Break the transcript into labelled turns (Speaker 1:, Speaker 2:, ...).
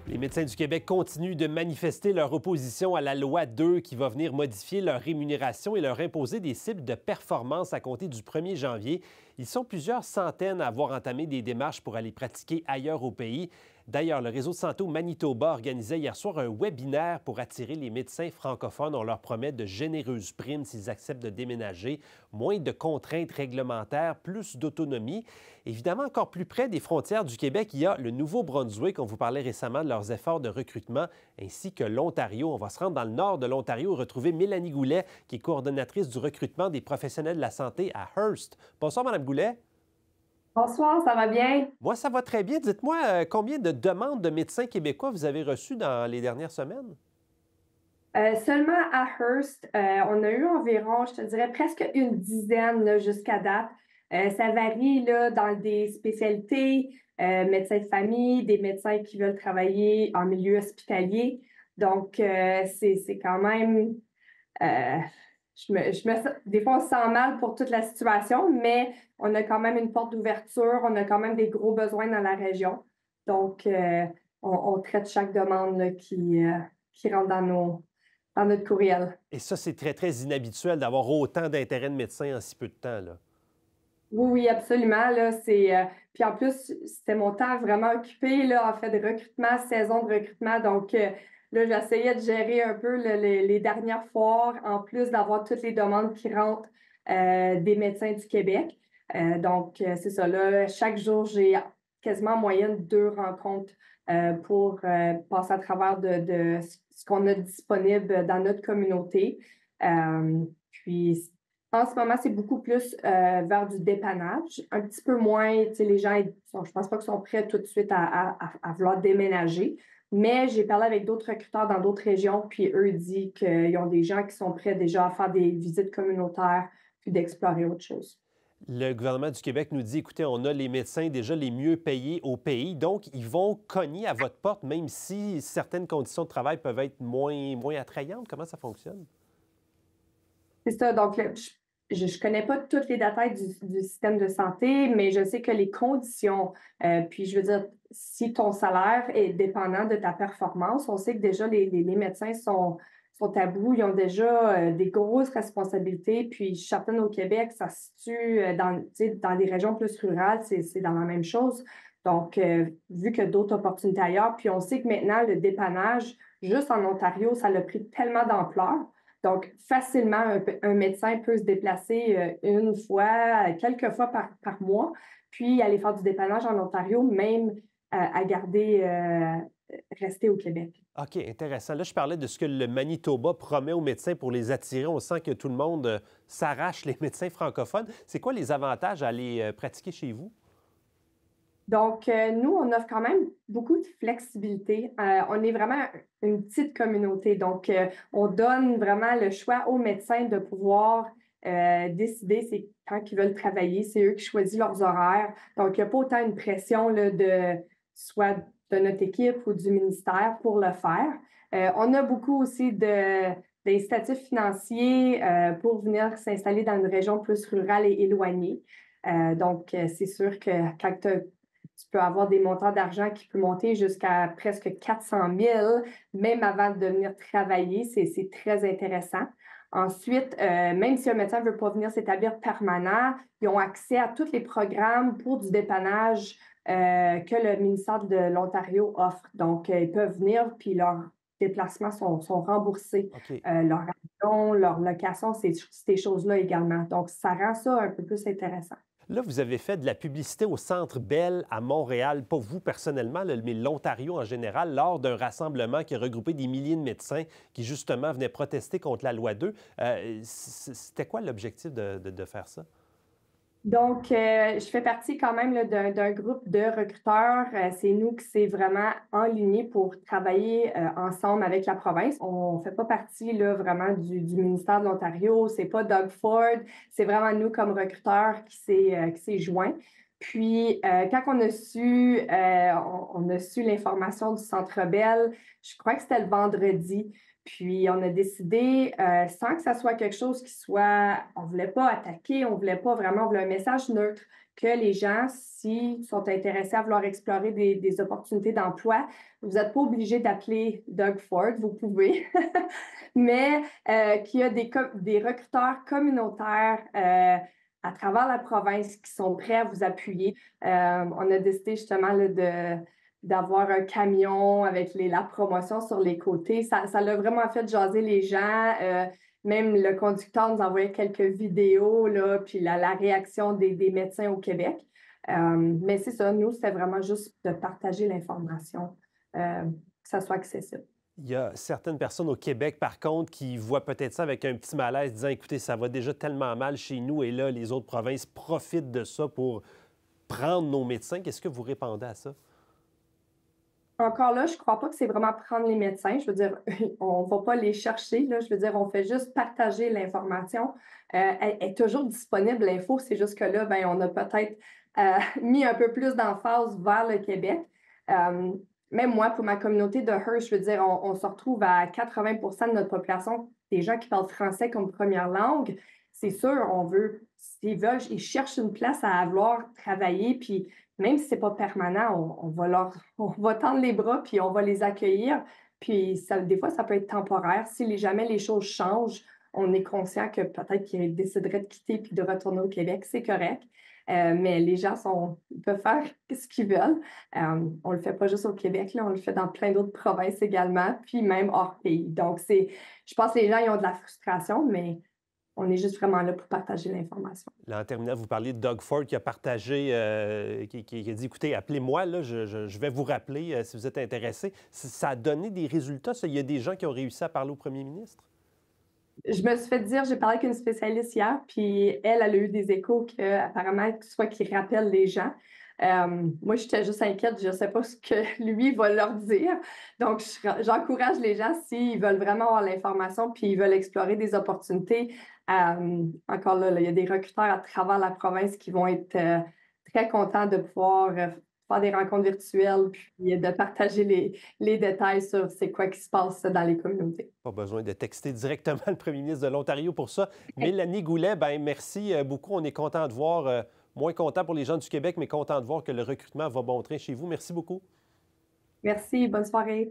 Speaker 1: Les médecins du Québec continuent de manifester leur opposition à la loi 2 qui va venir modifier leur rémunération et leur imposer des cibles de performance à compter du 1er janvier. Ils sont plusieurs centaines à avoir entamé des démarches pour aller pratiquer ailleurs au pays. D'ailleurs, le réseau de santé au Manitoba organisait hier soir un webinaire pour attirer les médecins francophones. On leur promet de généreuses primes s'ils acceptent de déménager, moins de contraintes réglementaires, plus d'autonomie. Évidemment, encore plus près des frontières du Québec, il y a le Nouveau-Brunswick. On vous parlait récemment de leurs efforts de recrutement, ainsi que l'Ontario. On va se rendre dans le nord de l'Ontario, retrouver Mélanie Goulet, qui est coordonnatrice du recrutement des professionnels de la santé à Hearst. Bonsoir, Mme Goulet.
Speaker 2: Bonsoir, ça va bien?
Speaker 1: Moi, ça va très bien. Dites-moi, combien de demandes de médecins québécois vous avez reçues dans les dernières semaines?
Speaker 2: Seulement à Hearst, on a eu environ, je te dirais, presque une dizaine là, jusqu'à date. Ça varie là, dans des spécialités, médecins de famille, des médecins qui veulent travailler en milieu hospitalier. Donc, c'est quand même euh, des fois, on se sent mal pour toute la situation, mais on a quand même une porte d'ouverture, on a quand même des gros besoins dans la région. Donc, on traite chaque demande là, qui rentre dans notre courriel.
Speaker 1: Et ça, c'est très, très inhabituel d'avoir autant d'intérêt de médecins en si peu de temps, là.
Speaker 2: Oui, oui, absolument. Là, puis en plus, c'était mon temps vraiment occupé, là, en fait, de recrutement, saison de recrutement. Donc, là, j'essayais de gérer un peu les dernières foires, en plus d'avoir toutes les demandes qui rentrent des médecins du Québec. Donc, c'est ça. Là, chaque jour, j'ai quasiment en moyenne 2 rencontres pour passer à travers de ce qu'on a disponible dans notre communauté. Puis, en ce moment, c'est beaucoup plus vers du dépannage, un petit peu moins, tu sais, les gens, je pense pas qu'ils sont prêts tout de suite à vouloir déménager, mais j'ai parlé avec d'autres recruteurs dans d'autres régions, puis eux disent qu'ils ont des gens qui sont prêts déjà à faire des visites communautaires, puis d'explorer autre chose.
Speaker 1: Le gouvernement du Québec nous dit, écoutez, on a les médecins déjà les mieux payés au pays, donc ils vont cogner à votre porte, même si certaines conditions de travail peuvent être moins attrayantes. Comment ça fonctionne?
Speaker 2: C'est ça, donc je ne connais pas toutes les détails du système de santé, mais je sais que les conditions, puis je veux dire, si ton salaire est dépendant de ta performance, on sait que déjà les médecins sont à bout, ils ont déjà des grosses responsabilités, puis certaines au Québec, ça se situe tu sais, dans des régions plus rurales, c'est dans la même chose. Donc, vu que d'autres opportunités ailleurs, puis on sait que maintenant, le dépannage, juste en Ontario, ça a pris tellement d'ampleur. Donc, facilement, un médecin peut se déplacer une fois, quelques fois par mois, puis aller faire du dépannage en Ontario, même à garder, rester au Québec.
Speaker 1: OK, intéressant. Là, je parlais de ce que le Manitoba promet aux médecins pour les attirer. On sent que tout le monde s'arrache les médecins francophones. C'est quoi les avantages à aller pratiquer chez vous?
Speaker 2: Donc, nous, on offre quand même beaucoup de flexibilité. On est vraiment une petite communauté. Donc, on donne vraiment le choix aux médecins de pouvoir décider c'est quand ils veulent travailler. C'est eux qui choisissent leurs horaires. Donc, il n'y a pas autant une pression là, soit de notre équipe ou du ministère pour le faire. On a beaucoup aussi d'incitatifs financiers pour venir s'installer dans une région plus rurale et éloignée. Donc, c'est sûr que quand tu peux avoir des montants d'argent qui peuvent monter jusqu'à presque 400 000, même avant de venir travailler. C'est très intéressant. Ensuite, même si un médecin ne veut pas venir s'établir permanent, ils ont accès à tous les programmes pour du dépannage que le ministère de l'Ontario offre. Donc, ils peuvent venir, puis leurs déplacements sont remboursés.
Speaker 1: OK.
Speaker 2: Leur avion, leur location, ces choses-là également. Donc, ça rend ça un peu plus intéressant.
Speaker 1: Là, vous avez fait de la publicité au Centre Bell à Montréal, pas vous personnellement, là, mais l'Ontario en général, lors d'un rassemblement qui a regroupé des milliers de médecins qui, justement, venaient protester contre la loi 2. C'était quoi l'objectif de faire ça?
Speaker 2: Donc, je fais partie quand même là, d'un groupe de recruteurs. C'est nous qui s'est vraiment enligné pour travailler ensemble avec la province. On ne fait pas partie là, vraiment du ministère de l'Ontario. C'est pas Doug Ford. C'est vraiment nous comme recruteurs qui s'est joint. Puis, quand on a su l'information du Centre Bell, je crois que c'était le vendredi. Puis, on a décidé, sans que ça soit quelque chose qui soit, on voulait pas attaquer, on voulait pas vraiment, on voulait un message neutre que les gens, s'ils sont intéressés à vouloir explorer des opportunités d'emploi, vous n'êtes pas obligé d'appeler Doug Ford, vous pouvez, mais qu'il y a des recruteurs communautaires à travers la province qui sont prêts à vous appuyer. On a décidé justement là, d'avoir un camion avec la promotion sur les côtés. Ça l'a vraiment fait jaser les gens. Même le conducteur nous envoyait quelques vidéos, là, puis la réaction des médecins au Québec. Mais c'est ça, nous, c'était vraiment juste de partager l'information, que ça soit accessible.
Speaker 1: Il y a certaines personnes au Québec, par contre, qui voient peut-être ça avec un petit malaise, disant, écoutez, ça va déjà tellement mal chez nous et là, les autres provinces profitent de ça pour prendre nos médecins. Qu'est-ce que vous répondez à ça?
Speaker 2: Encore là, je ne crois pas que c'est vraiment prendre les médecins. Je veux dire, on ne va pas les chercher, là. Je veux dire, on fait juste partager l'information. Elle est toujours disponible, l'info. C'est juste que là, ben, on a peut-être mis un peu plus d'emphase vers le Québec. Même moi, pour ma communauté de Hearst, je veux dire, on se retrouve à 80% de notre population, des gens qui parlent français comme première langue. C'est sûr, on veut, s'ils veulent, ils cherchent une place à vouloir travailler, puis même si ce n'est pas permanent, on va tendre les bras, puis on va les accueillir. Puis ça, des fois, ça peut être temporaire. Si jamais les choses changent, on est conscient que peut-être qu'ils décideraient de quitter puis de retourner au Québec, c'est correct. Mais les gens ils peuvent faire ce qu'ils veulent. On ne le fait pas juste au Québec, là, on le fait dans plein d'autres provinces également, puis même hors pays. Donc, je pense que les gens ils ont de la frustration, mais on est juste vraiment là pour partager l'information.
Speaker 1: Là, en terminant, vous parliez de Doug Ford qui a partagé, qui a dit, écoutez, appelez-moi, là, je vais vous rappeler si vous êtes intéressé. Ça a donné des résultats, ça? Il y a des gens qui ont réussi à parler au premier ministre?
Speaker 2: Je me suis fait dire, j'ai parlé avec une spécialiste hier, puis elle a eu des échos qu'apparemment, soit qu'il rappelle les gens. Moi, j'étais juste inquiète, je ne sais pas ce que lui va leur dire. Donc, j'encourage les gens, s'ils veulent vraiment avoir l'information, puis ils veulent explorer des opportunités. Encore là, il y a des recruteurs à travers la province qui vont être très contents de pouvoir faire des rencontres virtuelles, puis de partager les détails sur c'est quoi qui se passe dans les communautés.
Speaker 1: Pas besoin de texter directement le premier ministre de l'Ontario pour ça. Mélanie Goulet, ben merci beaucoup. On est content de voir, moins content pour les gens du Québec, mais content de voir que le recrutement va bon train chez vous. Merci beaucoup.
Speaker 2: Merci, bonne soirée.